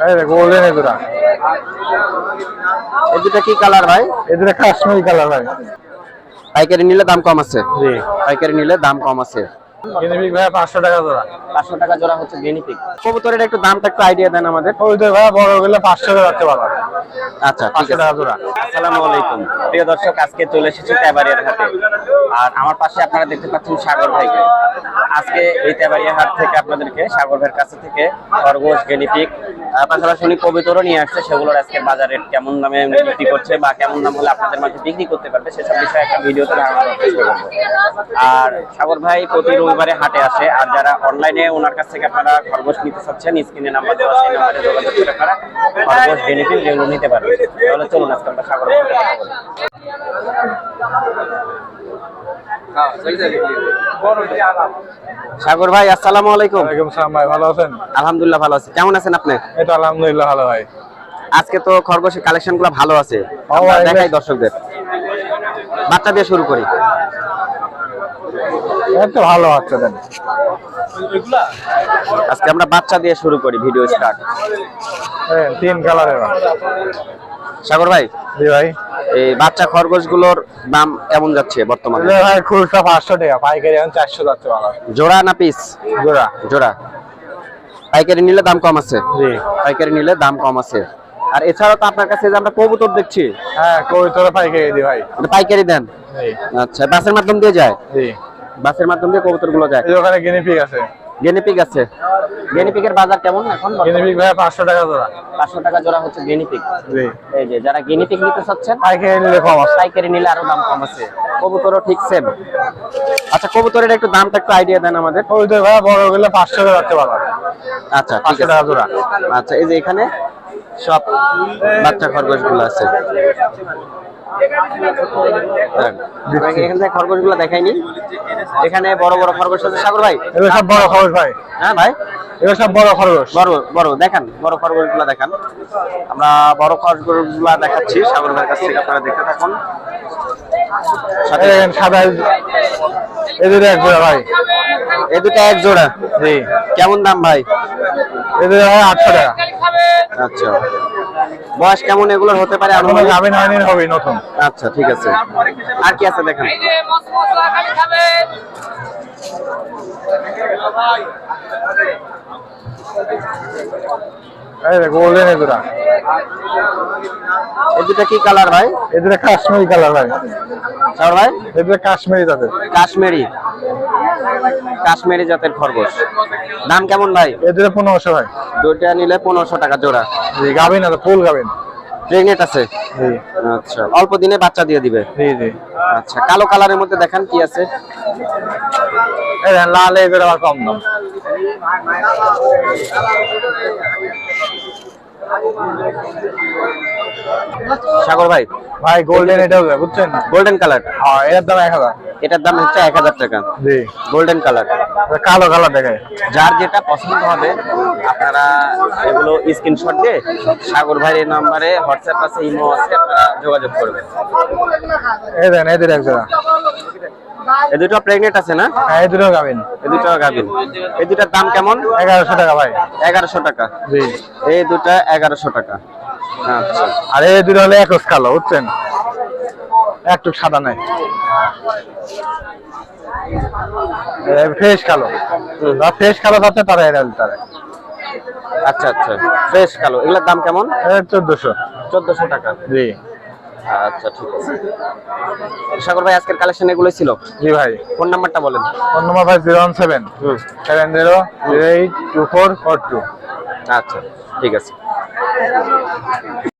এই দেখো গোল্ডেন এদুরা। এই দুটা কি কালার ভাই? এদুরা কাশ্মীরি কালার ভাই। পাইকারি নিলে দাম কম আছে। জি পাইকারি নিলে দাম কম আছে। গিনিপিগ ভাই 500 টাকা জোড়া। 500 টাকা জোড়া হচ্ছে গিনিপিগ। কবুতরের একটু দামটা একটু আইডিয়া দেন আমাদের। ওই তো ভাই বড় হলে 500 টাকা রাখতে পারবা। আচ্ছা 500 টাকা জোড়া। আসসালামু আলাইকুম প্রিয় দর্শক, আজকে চলে এসেছি তেবাড়িয়ার হাটে। আর আমার পাশে আপনারা দেখতে পাচ্ছেন সাগর ভাইকে। আজকে এই তেবাড়িয়া হাট থেকে আপনাদেরকে সাগর ভাইয়ের কাছে থেকে খরগোশ, গিনিপিগ পাশাপাশি উনি কবুতরও নিয়ে আসছে। সেগুলোর আজকে বাজার রেট কেমন দামে বিক্রি করছে বা কেমন দাম হলে আপনাদের মাঝে বিক্রি করতে পারবে সেসব বিষয়ে একটা ভিডিওতে ধারণা দেওয়ার চেষ্টা করবো। আর সাগর ভাই প্রতি রবিবারে হাটে আসে। আর যারা অনলাইনে ওনার কাছ থেকে আপনারা খরগোশ নিতে চাচ্ছেন, স্ক্রিনে নাম্বার দেওয়া আছে, নাম্বারে যোগাযোগ করে আপনারা খরগোশ, গিনিপিগ যেগুলো নিতে পারবেন। তাহলে চলুন আজকে আমরা সাগর ভাইয়ের সাথে কথা বলি। সাগর ভাই আসসালামু আলাইকুম। ওয়ালাইকুম আসসালাম ভাই, ভালো আছেন? আলহামদুলিল্লাহ ভালো আছি। কেমন আছেন আপনি? এই তো আলহামদুলিল্লাহ ভালো ভাই। আজকে তো খরগোশের কালেকশনগুলো ভালো আছে, ভাই, দেখাই দর্শকদের। বাচ্চা দিয়ে শুরু করি। একটু ভালো হচ্ছে দেন। আজকে আমরা বাচ্চা দিয়ে শুরু করি ভিডিও স্টার্ট। হ্যাঁ, 3 কালারের। সাগর ভাই, জি ভাই। এই বাচ্চা খরগোশগুলোর দাম কেমন যাচ্ছে বর্তমানে? এগুলো ভাই খুচরা 500 টাকা, পাইকারি এখন 400 যাচ্ছে ভালো। জোড়া না পিস? জোড়া। জোড়া। পাইকারি নিলে দাম কম আছে। জি পাইকারি নিলে দাম কম আছে। আর এছাড়া তো আপনার কাছে যে আমরা কবুতর দেখছি, হ্যাঁ কবুতর পাইকারি দি ভাই। এটা পাইকারি দেন? জি আচ্ছা, বাসের মাধ্যম দিয়ে যায়? জি বাসের মাধ্যম দিয়ে কবুতরগুলো যায়। এই ওখানে গিনিপিগ আছে। গিনিপিগ আছে। গিনিপিগের বাজার কেমন এখন? গিনিপিগ ভাই 500 টাকা জোড়া। 500 টাকা জোড়া হচ্ছে গিনিপিগ। জি এই যে যারা গিনিপিগ নিতে চাচ্ছেন, পাইকারি নিলে কম আছে। পাইকারি নিলে আরো দাম কম আছে। কবুতরও ঠিক সেম। আচ্ছা, কবুতরের একটু দামটা একটু আইডিয়া দেন আমাদের। ওই তো ভাই বড় হলে 500 টাকা রাখতে পারবা। আচ্ছা 500 টাকা জোড়া। আচ্ছা, এই যে এখানে সব বাচ্চা খরগোশগুলো আছে। এখান থেকে খরগোশগুলো দেখাইনি। এখানে বড় বড় খরগোশ আছে সাগর ভাই। এগুলো সব বড় খরগোশ ভাই। হ্যাঁ ভাই, এগুলো সব বড় খরগোশ। বড় বড় দেখান, বড় খরগোশগুলো দেখান। আমরা বড় খরগোশগুলো দেখাচ্ছি সাগর ভাইয়ের কাছ থেকে, আপনারা দেখতে থাকুন। এই সাদা এই দুটো এক জোড়া ভাই। এই দুটো এক জোড়া। জি কেমন দাম ভাই? এই দুটো ভাই 800 টাকা। আচ্ছা, বয়স কেমন এগুলোর হতে পারে? এখনো গাভিন হয়নি, হবে নতুন। আচ্ছা ঠিক আছে। আর কি আছে দেখেন। এই দেখো গোল্ডেন এদুরা। এই দুটা কি কালার ভাই? এই দুটো কাশ্মীরি কালার ভাই। সাগর ভাই, এই দুটো কাশ্মীরি জাতের। কাশ্মীরি। কাশ্মীরি জাতের খরগোশ। দাম কেমন ভাই? এই দুটো 1500 ভাই। দুইটা নিলে 1500 টাকা জোড়া। জি গাভিন আছে, ফুল গাভিন। প্রেগনেন্ট আছে? জি আচ্ছা, অল্প দিনে বাচ্চা দিয়ে দিবে। জি জি। আচ্ছা, কালো কালারের মধ্যে দেখান কি আছে। এই লাল এই দুটো আবার কম দাম। সাগর ভাই, ভাই গোল্ডেন এটাও বুঝছেন? Golden colour. হ্যাঁ এটার দাম 1000। এটার দাম হচ্ছে 1000 টাকা। জি গোল্ডেন কালার। কালো কালার দেখায়। যার যেটা পছন্দ হবে আপনারা এগুলো স্ক্রিনশট দিয়ে সাগর ভাইয়ের এই নাম্বারে হোয়াটসঅ্যাপ আছে, ইমো আছে, আপনারা যোগাযোগ করবেন। এই দেন এই দুটো এক জোড়া। এই দুটো প্রেগনেন্ট আছে না? হ্যাঁ এই দুটো গাভিন। এই দুটো গাভিন। এই দুটার দাম কেমন? 1100 টাকা ভাই। 1100 টাকা। জি এই দুটা 1100 টাকা। আচ্ছা, আর এই দুটো হলে একস কালো বুঝছেন, একটু সাদা নাই, ফ্রেশ কালো। ফ্রেশ কালো আছে তারা এরা তারা। আচ্ছা আচ্ছা, ফ্রেশ কালো। এগুলোর দাম কেমন? 1400। 1400 টাকা। জি আচ্ছা ঠিক আছে। সাগর ভাই, আজকের কালেকশন এগুলো ছিল। জি ভাই। ফোন নাম্বারটা বলেন। ফোন নাম্বার ভাই 01770082442। আচ্ছা ঠিক আছে।